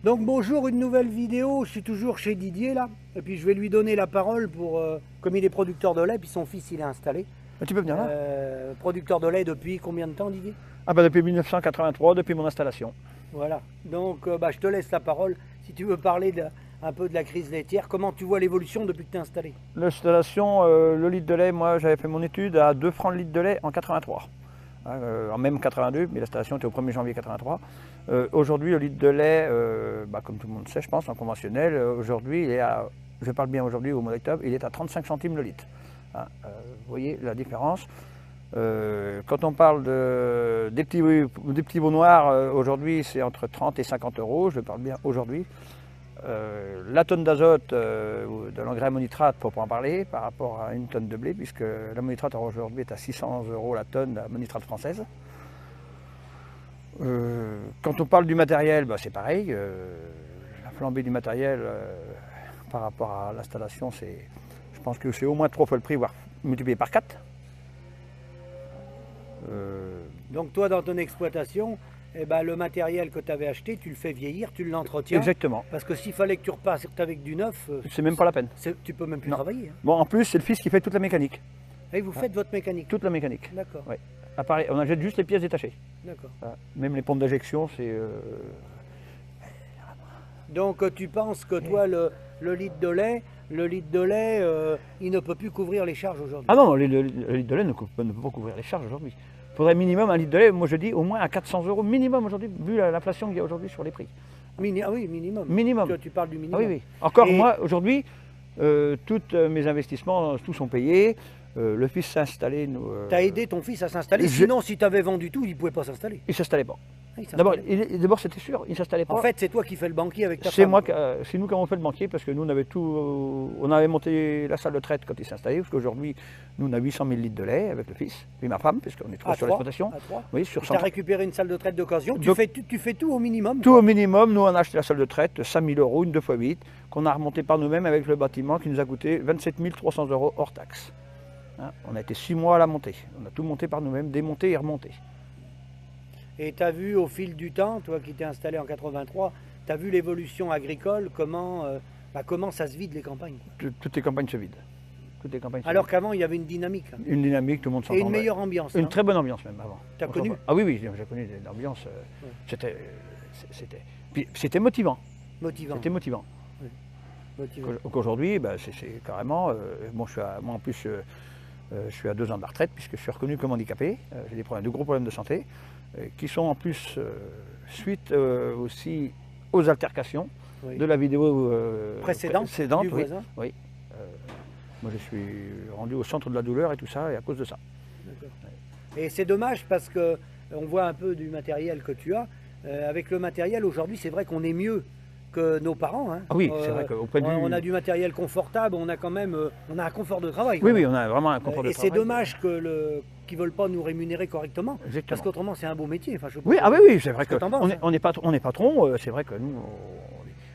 Donc bonjour, une nouvelle vidéo, je suis toujours chez Didier là, et puis je vais lui donner la parole pour, comme il est producteur de lait, puis son fils il est installé. Tu peux venir là. Producteur de lait depuis combien de temps, Didier? Ah bah depuis 1983, depuis mon installation. Voilà, donc je te laisse la parole, si tu veux parler un peu de la crise laitière, comment tu vois l'évolution depuis que tu es installé? L'installation, le litre de lait, moi j'avais fait mon étude à 2 francs le litre de lait en 83. En même 82, mais l'installation était au 1er janvier 83. Aujourd'hui, le litre de lait, comme tout le monde sait, je pense, en conventionnel, aujourd'hui, il est à, je parle bien aujourd'hui au mois d'octobre, il est à 35 centimes le litre. Vous voyez la différence. Quand on parle des petits veaux noirs, aujourd'hui, c'est entre 30 et 50 euros, je parle bien aujourd'hui. La tonne d'azote de l'engrais ammonitrate, pour pas en parler, par rapport à une tonne de blé, puisque l'ammonitrate aujourd'hui est à 600 euros la tonne d'ammonitrate française. Quand on parle du matériel, c'est pareil. La flambée du matériel par rapport à l'installation, je pense que c'est au moins 3 fois le prix, voire multiplié par 4. Donc toi, dans ton exploitation, le matériel que tu avais acheté, tu le fais vieillir, tu l'entretiens. Exactement. Parce que s'il fallait que tu repasses avec du neuf, c'est même pas la peine. Tu peux même plus travailler. Hein. Bon, en plus, c'est le fils qui fait toute la mécanique. Et vous faites votre mécanique? Toute la mécanique. D'accord. Ouais. Appareil, on achète juste les pièces détachées. D'accord. Même les pompes d'injection, c'est... Donc tu penses que toi, le litre de lait, il ne peut plus couvrir les charges aujourd'hui? Ah non, le litre de lait ne peut pas couvrir les charges aujourd'hui. Il faudrait minimum un litre de lait, moi je dis au moins à 400 euros minimum aujourd'hui, vu l'inflation qu'il y a aujourd'hui sur les prix. Ah oui, minimum. Minimum. Tu parles du minimum. Ah oui, oui. Encore moi, aujourd'hui, tous mes investissements, tous sont payés. Le fils s'est installé. Tu as aidé ton fils à s'installer, sinon si tu avais vendu tout, il ne pouvait pas s'installer. Il ne s'installait pas. Ah, D'abord, c'était sûr, il ne s'installait pas. En fait, c'est toi qui fais le banquier avec ta femme. C'est nous qui avons fait le banquier parce que nous, on avait tout. On avait monté la salle de traite quand il s'est installé, parce qu'aujourd'hui, nous, on a 800 000 litres de lait avec le fils, puis ma femme, puisqu'on est trois sur l'exploitation. Oui, sur 100. Tu as récupéré une salle de traite d'occasion, tu fais tout au minimum. Tout au minimum, nous, on a acheté la salle de traite, 5 000 euros, une 2x8, qu'on a remonté par nous-mêmes avec le bâtiment qui nous a coûté 27 300 euros hors taxe. On a été 6 mois à la monter. On a tout monté par nous-mêmes, démonté et remonté. Et tu as vu au fil du temps, toi qui t'es installé en 83, tu as vu l'évolution agricole, comment ça se vide les campagnes? Toutes les campagnes se vident. Alors qu'avant, il y avait une dynamique. Hein. Une dynamique, tout le monde s'entendait. Et une meilleure ambiance. Une très bonne ambiance même avant. Tu as connu? Ah oui, j'ai connu l'ambiance. C'était motivant. C'était motivant. Oui. Donc aujourd'hui, c'est carrément... moi en plus, je suis à 2 ans de la retraite puisque je suis reconnu comme handicapé. J'ai de gros problèmes de santé qui sont en plus suite aussi aux altercations de la vidéo précédente. Du voisin. Oui. Moi je suis rendu au centre de la douleur et tout ça, et à cause de ça. Et c'est dommage parce qu'on voit un peu du matériel que tu as. Avec le matériel aujourd'hui, c'est vrai qu'on est mieux que nos parents. Hein. Ah oui, c'est vrai qu'auprès du... On a du matériel confortable, on a quand même un confort de travail. Oui, on a vraiment un confort de travail. Et c'est dommage qu'ils ne veulent pas nous rémunérer correctement. Exactement. Parce qu'autrement, c'est un beau métier. Enfin, oui, c'est vrai qu'on est patron, c'est vrai que nous...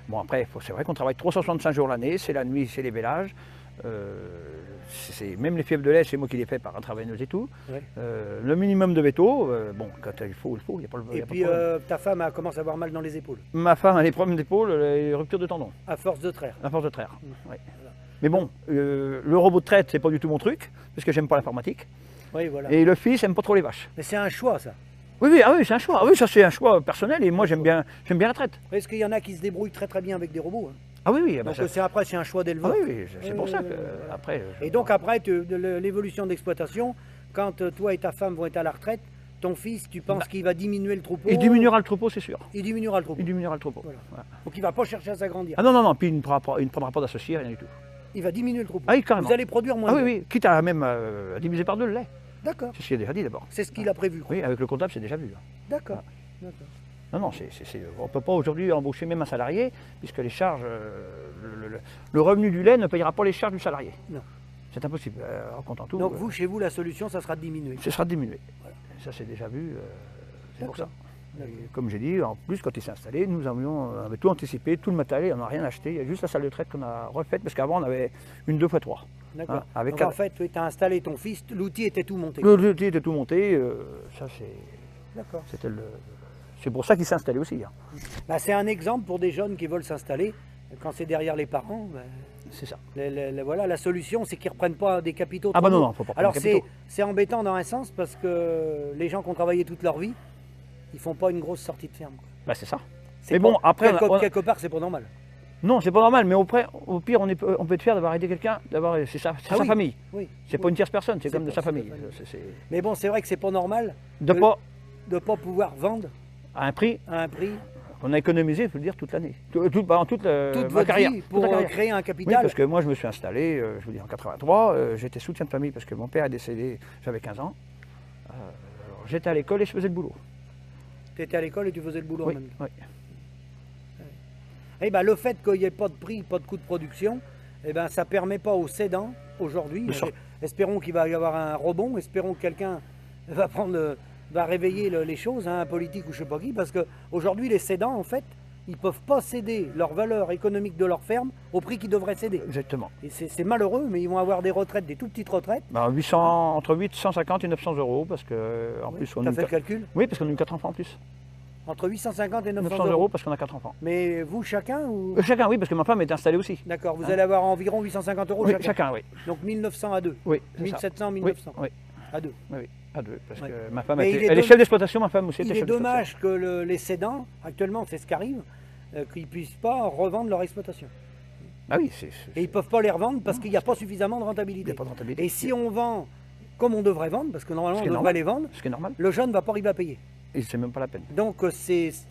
Bon après, c'est vrai qu'on travaille 365 jours l'année, c'est la nuit, c'est les vélages. Même les fièvres de lait, c'est moi qui les fais par un travailleuse et tout. Ouais. Le minimum de véto, quand il faut, il n'y a pas le problème. Et puis ta femme commence à avoir mal dans les épaules. Ma femme a des problèmes d'épaule, les ruptures de tendons. À force de traire. À force de traire, ouais. Voilà. Mais bon, le robot de traite, c'est pas du tout mon truc, parce que j'aime pas l'informatique. Oui, voilà. Et le fils aime pas trop les vaches. Mais c'est un choix, ça. Oui, c'est un choix. Ah oui, ça c'est un choix personnel, et moi j'aime bien la traite. Est-ce qu'il y en a qui se débrouillent très bien avec des robots? Hein. Ah oui. Donc c'est un choix d'éleveur. Ah oui, c'est pour ça que après. Et donc après, l'évolution d'exploitation, quand toi et ta femme vont être à la retraite, ton fils, tu penses qu'il va diminuer le troupeau? Il diminuera le troupeau, c'est sûr. Il diminuera le troupeau. Voilà. Donc il ne va pas chercher à s'agrandir. Ah non, puis il ne prendra pas d'associé, rien du tout. Il va diminuer le troupeau. Ah oui, carrément. Vous allez produire moins. Ah oui, quitte à même diviser par 2 le lait. D'accord. C'est ce qu'il a déjà dit d'abord. C'est ce qu'il a prévu. Oui, avec le comptable, c'est déjà vu. D'accord. Non, on ne peut pas aujourd'hui embaucher même un salarié, puisque les charges, le revenu du lait ne payera pas les charges du salarié. Non. C'est impossible. En comptant tout. Donc chez vous, la solution, ça sera de diminuer. Ce sera de diminuer. Voilà. Ça, c'est déjà vu. C'est pour ça. Comme j'ai dit, en plus, quand il s'est installé, nous avions tout anticipé, tout le matériel, on n'a rien acheté. Il y a juste la salle de traite qu'on a refaite, parce qu'avant, on avait une 2x3. D'accord. Donc en fait, tu as installé ton fils, l'outil était tout monté. L'outil était tout monté. Ça, c'était C'est pour ça qu'il s'est installé aussi. Hein. Bah, c'est un exemple pour des jeunes qui veulent s'installer. Quand c'est derrière les parents, bah, C'est ça. voilà, la solution, c'est qu'ils ne reprennent pas des capitaux. Ah bah trop non, lourds. faut pas prendre Alors des capitaux. c'est embêtant dans un sens parce que les gens qui ont travaillé toute leur vie, ils font pas une grosse sortie de ferme. Quoi. Bah c'est ça. C'est Mais bon, pas- après, quelque part, c'est pas normal. non, c'est pas normal, mais au pire, on peut être fier d'avoir aidé quelqu'un, c'est sa Ah oui. famille. Oui. C'est pas une tierce personne, c'est comme de sa c'est famille. ta famille. C'est- Mais bon, c'est vrai que c'est pas normal De Euh, pas de pas pouvoir vendre à un prix à un prix qu'on a économisé, il faut le dire, toute l'année. Pendant toute toute ma votre carrière. vie toute pour la carrière. créer un Oui, capital. parce que moi, je me suis installé, je vous dis, en 83, j'étais soutien de famille parce que mon père est décédé, j'avais 15 ans. Alors, j'étais à l'école et je faisais le boulot. Tu étais à l'école et tu faisais le boulot en Oui, même temps. oui. Eh ben, le fait qu'il n'y ait pas de prix, pas de coût de production, eh ben, ça ne permet pas aux cédants aujourd'hui, De sortir. espérons qu'il va y avoir un rebond, espérons que quelqu'un va réveiller les choses, hein, un politique ou je ne sais pas qui, parce qu'aujourd'hui les cédants, en fait, ils ne peuvent pas céder leur valeur économique de leur ferme au prix qu'ils devraient céder. Exactement. Et c'est malheureux, mais ils vont avoir des retraites, des tout petites retraites. Ben, entre 850 et 900 euros, parce que en plus on Tu a as eu fait le calcul? Oui, parce qu'on a eu 4 enfants en plus. Entre 850 et 900 900 euros parce qu'on a 4 enfants. Mais vous, chacun ou... Chacun, oui, parce que ma femme est installée aussi. D'accord, vous Hein? allez avoir environ 850 euros Oui, chacun. chacun, oui. Donc 1900 à deux. Oui, c'est ça. 1700, Oui, 1900 oui, à deux. oui, oui, à deux. Parce Ouais. que ma femme, Mais elle il est est chef d'exploitation, ma femme aussi Il était est chef d'exploitation. dommage que les cédants, actuellement c'est ce qui arrive, qu'ils ne puissent pas revendre leur exploitation. Ah oui, Et ils ne peuvent pas les revendre parce Non, qu'il n'y a pas suffisamment de il n'y rentabilité. a pas de rentabilité. Et si on vend comme on devrait vendre, parce que normalement Ce on qui est devrait normal. les vendre, Ce qui est normal. le jeune ne va pas arriver à payer. Et c'est même pas la peine. Donc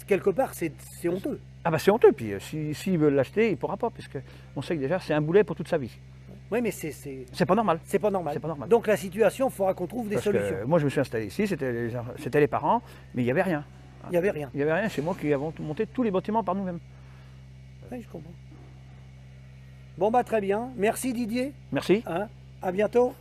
quelque part c'est honteux. Ah bah c'est honteux, puis s'il veut l'acheter, il ne pourra pas, parce qu'on sait que déjà c'est un boulet pour toute sa vie. Oui, mais c'est C'est pas normal. pas normal. C'est pas normal. Donc la situation, il faudra qu'on trouve des Parce solutions. que moi je me suis installé ici, c'était les parents, mais il n'y avait rien. Il n'y avait rien. Il n'y avait rien, c'est moi qui avons monté tous les bâtiments par nous-mêmes. Oui, je comprends. Bon bah très bien. Merci Didier. Merci. Hein. À bientôt.